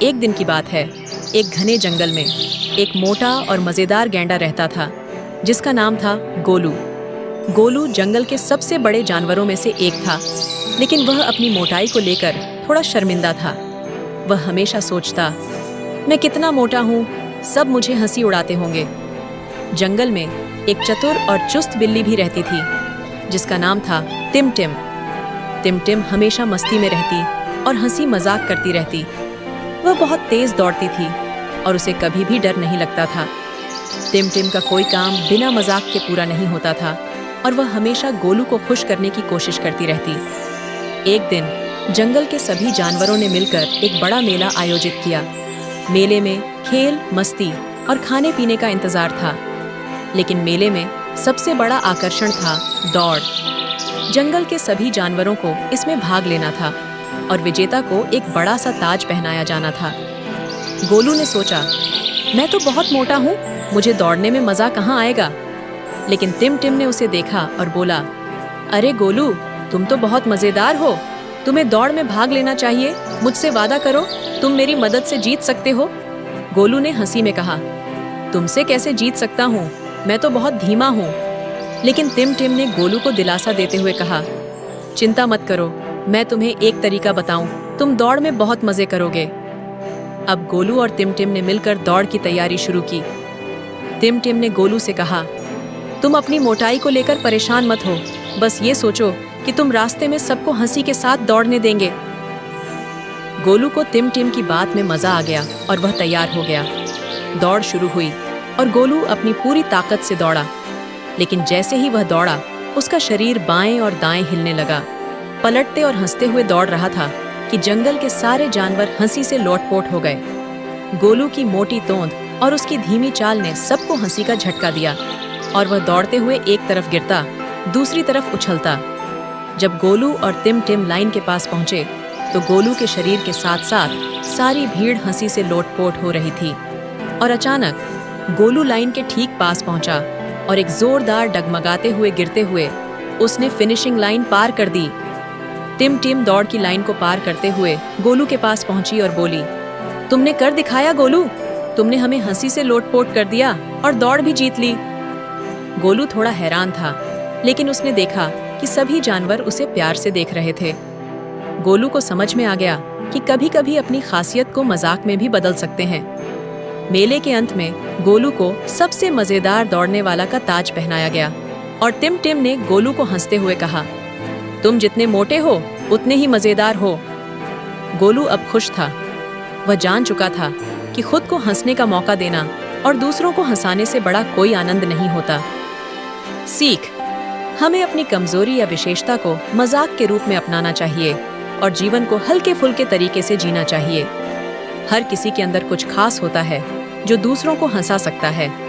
एक दिन की बात है। एक घने जंगल में एक मोटा और मजेदार गैंडा रहता था, जिसका नाम था गोलू। गोलू जंगल के सबसे बड़े जानवरों में से एक था, लेकिन वह अपनी मोटाई को लेकर थोड़ा शर्मिंदा था। वह हमेशा सोचता, मैं कितना मोटा हूँ, सब मुझे हंसी उड़ाते होंगे। जंगल में एक चतुर और चुस्त बिल्ली भी रहती थी, जिसका नाम था टिम-टिम। टिम-टिम हमेशा मस्ती में रहती और हंसी मजाक करती रहती। वह बहुत तेज दौड़ती थी और उसे कभी भी डर नहीं लगता था। टिम-टिम का कोई काम बिना मजाक के पूरा नहीं होता था और वह हमेशा गोलू को खुश करने की कोशिश करती रहती। एक दिन जंगल के सभी जानवरों ने मिलकर एक बड़ा मेला आयोजित किया। मेले में खेल, मस्ती और खाने पीने का इंतजार था, लेकिन मेले में सबसे बड़ा आकर्षण था दौड़। जंगल के सभी जानवरों को इसमें भाग लेना था और विजेता को एक बड़ा सा ताज पहनाया जाना था। गोलू ने सोचा, मैं तो बहुत मोटा हूँ, मुझे दौड़ने में मजा कहाँ आएगा। लेकिन टिम-टिम ने उसे देखा और बोला, अरे गोलू, तुम तो बहुत मजेदार हो, तुम्हें दौड़ में भाग लेना चाहिए। मुझसे वादा करो, तुम मेरी मदद से जीत सकते हो। गोलू ने हंसी में कहा, तुमसे कैसे जीत सकता हूँ, मैं तो बहुत धीमा हूँ। लेकिन टिम-टिम ने गोलू को दिलासा देते हुए कहा, चिंता मत करो, मैं तुम्हें एक तरीका बताऊं, तुम दौड़ में बहुत मजे करोगे। अब गोलू और टिम-टिम ने मिलकर दौड़ की तैयारी शुरू की। टिम-टिम ने गोलू से कहा, तुम अपनी मोटाई को लेकर परेशान मत हो, बस ये सोचो कि तुम रास्ते में सबको हंसी के साथ दौड़ने देंगे। गोलू को टिम-टिम की बात में मजा आ गया और वह तैयार हो गया। दौड़ शुरू हुई और गोलू अपनी पूरी ताकत से दौड़ा। लेकिन जैसे ही वह दौड़ा, उसका शरीर बाएं और दाएं हिलने लगा। पलटते और हंसते हुए दौड़ रहा था कि जंगल के सारे जानवर हंसी से लोटपोट हो गए। गोलू की मोटी तोंद और उसकी धीमी चाल ने सबको हंसी का झटका दिया और वह दौड़ते हुए एक तरफ गिरता, दूसरी तरफ उछलता। जब गोलू और टिम-टिम लाइन के पास पहुंचे, तो गोलू के शरीर के साथ साथ सारी भीड़ हंसी से लोटपोट हो रही थी। और अचानक गोलू लाइन के ठीक पास पहुंचा और एक जोरदार डगमगाते हुए गिरते हुए उसने फिनिशिंग लाइन पार कर दी। टिम-टिम दौड़ की लाइन को पार करते हुए गोलू के पास पहुंची और बोली, तुमने कर दिखाया गोलू, तुमने हमें हंसी से लोटपोट कर दिया और दौड़ भी जीत ली। गोलू थोड़ा हैरान था, लेकिन उसने देखा कि सभी जानवर उसे प्यार से देख रहे थे। गोलू को समझ में आ गया कि कभी-कभी अपनी खासियत को मजाक में भी बदल सकते हैं। मेले के अंत में गोलू को सबसे मजेदार दौड़ने वाला का ताज पहनाया गया और टिम-टिम ने गोलू को हंसते हुए कहा, तुम जितने मोटे हो उतने ही मजेदार हो। गोलू अब खुश था। वह जान चुका था कि खुद को हंसने का मौका देना और दूसरों को हंसाने से बड़ा कोई आनंद नहीं होता। सीख, हमें अपनी कमजोरी या विशेषता को मजाक के रूप में अपनाना चाहिए और जीवन को हल्के फुल्के तरीके से जीना चाहिए। हर किसी के अंदर कुछ खास होता है जो दूसरों को हंसा सकता है।